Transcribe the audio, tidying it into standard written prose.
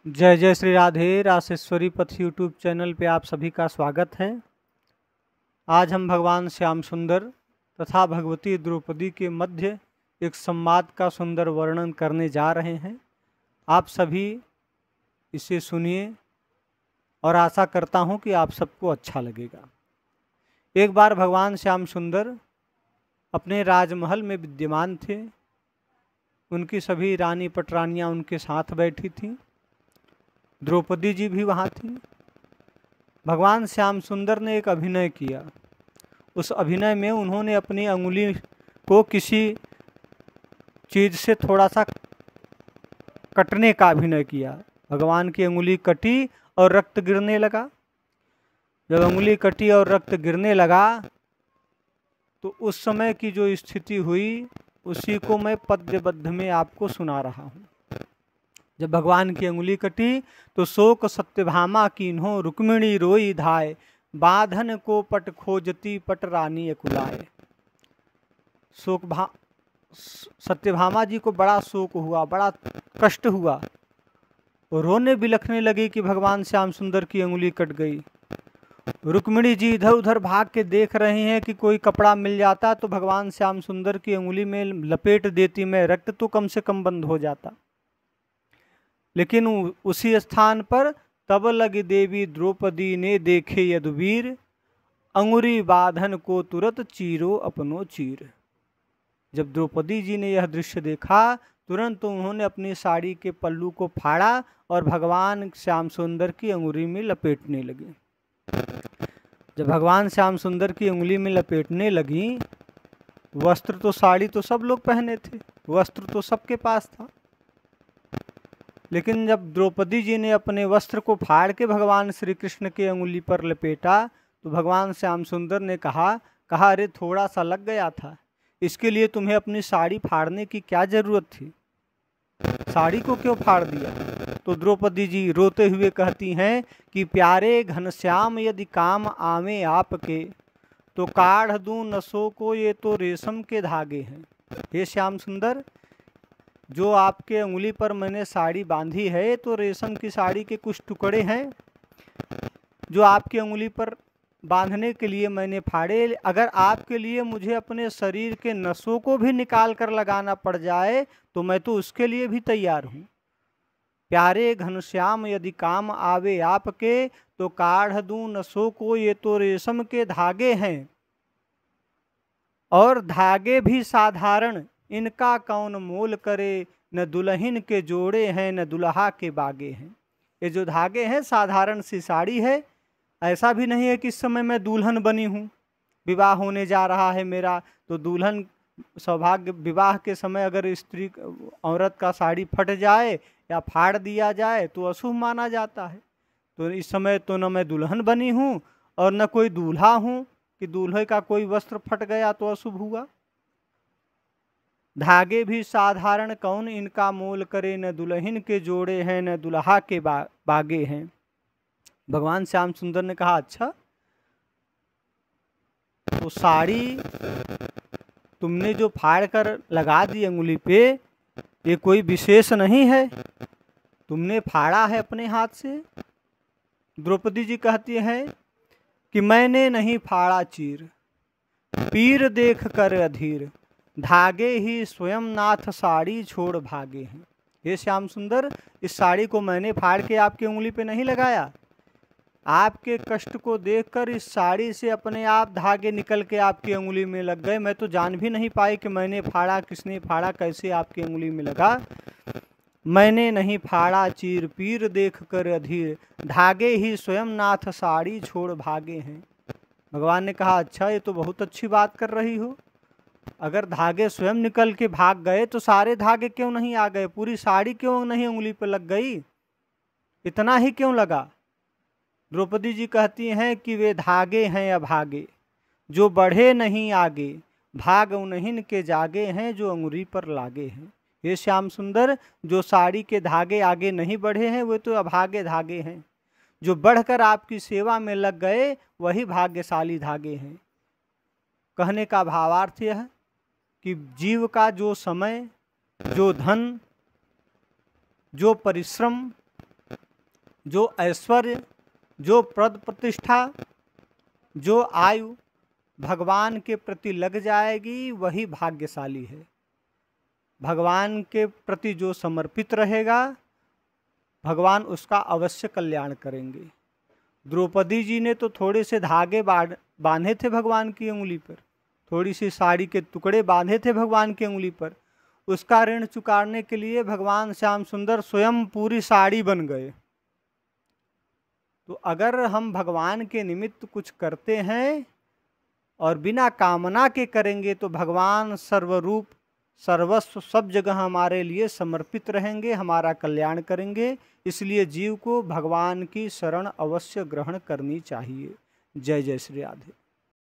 जय जय श्री राधे रासेश्वरी पथ यूट्यूब चैनल पे आप सभी का स्वागत है। आज हम भगवान श्याम सुंदर तथा भगवती द्रौपदी के मध्य एक संवाद का सुंदर वर्णन करने जा रहे हैं। आप सभी इसे सुनिए और आशा करता हूँ कि आप सबको अच्छा लगेगा। एक बार भगवान श्याम सुंदर अपने राजमहल में विद्यमान थे। उनकी सभी रानी पटरानियाँ उनके साथ बैठी थीं। द्रौपदी जी भी वहाँ थी। भगवान श्याम सुंदर ने एक अभिनय किया। उस अभिनय में उन्होंने अपनी अंगुली को किसी चीज़ से थोड़ा सा कटने का अभिनय किया। भगवान की अंगुली कटी और रक्त गिरने लगा। जब अंगुली कटी और रक्त गिरने लगा तो उस समय की जो स्थिति हुई उसी को मैं पद्यबद्ध में आपको सुना रहा हूँ। जब भगवान की अंगुली कटी तो शोक सत्यभामा कीन्हो रुक्मिणी रोई धाय, बांधन को पट खोजती पट रानी अकुलाए। सत्यभामा जी को बड़ा शोक हुआ, बड़ा कष्ट हुआ। रोने बिलखने लगी कि भगवान श्याम सुंदर की अंगुली कट गई। रुक्मिणी जी इधर उधर भाग के देख रहे हैं कि कोई कपड़ा मिल जाता तो भगवान श्याम सुंदर की अंगुली में लपेट देती मैं, रक्त तो कम से कम बंद हो जाता। लेकिन उसी स्थान पर तब लगी देवी द्रौपदी ने देखे यदुवीर, अंगुरी बांधन को तुरंत चीरो अपनो चीर। जब द्रौपदी जी ने यह दृश्य देखा तुरंत उन्होंने अपनी साड़ी के पल्लू को फाड़ा और भगवान श्याम सुंदर की अंगुली में लपेटने लगी। जब भगवान श्याम सुंदर की अंगुली में लपेटने लगी, वस्त्र तो साड़ी तो सब लोग पहने थे, वस्त्र तो सबके पास था, लेकिन जब द्रौपदी जी ने अपने वस्त्र को फाड़ के भगवान श्री कृष्ण के अंगुली पर लपेटा तो भगवान श्याम सुंदर ने कहा अरे थोड़ा सा लग गया था, इसके लिए तुम्हें अपनी साड़ी फाड़ने की क्या जरूरत थी, साड़ी को क्यों फाड़ दिया। तो द्रौपदी जी रोते हुए कहती हैं कि प्यारे घनश्याम यदि काम आवे आपके, तो काढ़ दूं नसों को ये तो रेशम के धागे हैं। हे श्याम सुंदर, जो आपके अंगुली पर मैंने साड़ी बांधी है तो रेशम की साड़ी के कुछ टुकड़े हैं जो आपकी अंगुली पर बांधने के लिए मैंने फाड़े। अगर आपके लिए मुझे अपने शरीर के नसों को भी निकाल कर लगाना पड़ जाए तो मैं तो उसके लिए भी तैयार हूँ। प्यारे घनश्याम यदि काम आवे आपके, तो काढ़ दूं नसों को ये तो रेशम के धागे हैं, और धागे भी साधारण इनका कौन मोल करे, न दुल्हन के जोड़े हैं न दुल्हा के बागे हैं। ये जो धागे हैं साधारण सी साड़ी है, ऐसा भी नहीं है कि इस समय मैं दुल्हन बनी हूँ, विवाह होने जा रहा है मेरा, तो दुल्हन सौभाग्य विवाह के समय अगर स्त्री औरत का साड़ी फट जाए या फाड़ दिया जाए तो अशुभ माना जाता है। तो इस समय तो न मैं दुल्हन बनी हूँ और न कोई दूल्हा हूँ कि दूल्हे का कोई वस्त्र फट गया तो अशुभ हुआ। धागे भी साधारण कौन इनका मोल करे, न दुल्हन के जोड़े हैं न दुल्हा के बागे हैं। भगवान श्याम सुंदर ने कहा अच्छा, तो साड़ी तुमने जो फाड़ कर लगा दी अंगुली पे, ये कोई विशेष नहीं है, तुमने फाड़ा है अपने हाथ से। द्रौपदी जी कहती है कि मैंने नहीं फाड़ा चीर, पीर देख कर अधीर, धागे ही स्वयं नाथ साड़ी छोड़ भागे हैं। ये श्याम सुंदर, इस साड़ी को मैंने फाड़ के आपकी उंगली पे नहीं लगाया, आपके कष्ट को देखकर इस साड़ी से अपने आप धागे निकल के आपकी उंगली में लग गए। मैं तो जान भी नहीं पाई कि मैंने फाड़ा, किसने फाड़ा, कैसे आपकी उंगली में लगा। मैंने नहीं फाड़ा चीर, पीर देख कर अधीर, धागे ही स्वयं नाथ साड़ी छोड़ भागे हैं। भगवान ने कहा अच्छा, ये तो बहुत अच्छी बात कर रही हो, अगर धागे स्वयं निकल के भाग गए तो सारे धागे क्यों नहीं आ गए, पूरी साड़ी क्यों नहीं उंगली पर लग गई, इतना ही क्यों लगा। द्रौपदी जी कहती हैं कि वे धागे हैं अभागे, जो बढ़े नहीं आगे, भाग उन्हीं के जागे हैं जो अंगुरी पर लागे हैं। ये श्याम सुंदर, जो साड़ी के धागे आगे नहीं बढ़े हैं वे तो अभागे धागे हैं, जो बढ़कर आपकी सेवा में लग गए वही भाग्यशाली धागे हैं। कहने का भावार्थ यह कि जीव का जो समय, जो धन, जो परिश्रम, जो ऐश्वर्य, जो पद प्रतिष्ठा, जो आयु भगवान के प्रति लग जाएगी वही भाग्यशाली है। भगवान के प्रति जो समर्पित रहेगा भगवान उसका अवश्य कल्याण करेंगे। द्रौपदी जी ने तो थोड़े से धागे बांधे थे भगवान की उंगली पर, थोड़ी सी साड़ी के टुकड़े बांधे थे भगवान की उंगली पर, उसका ऋण चुकाने के लिए भगवान श्याम सुंदर स्वयं पूरी साड़ी बन गए। तो अगर हम भगवान के निमित्त कुछ करते हैं और बिना कामना के करेंगे तो भगवान सर्वरूप सर्वस्व सब जगह हमारे लिए समर्पित रहेंगे, हमारा कल्याण करेंगे। इसलिए जीव को भगवान की शरण अवश्य ग्रहण करनी चाहिए। जय जय श्री राधे।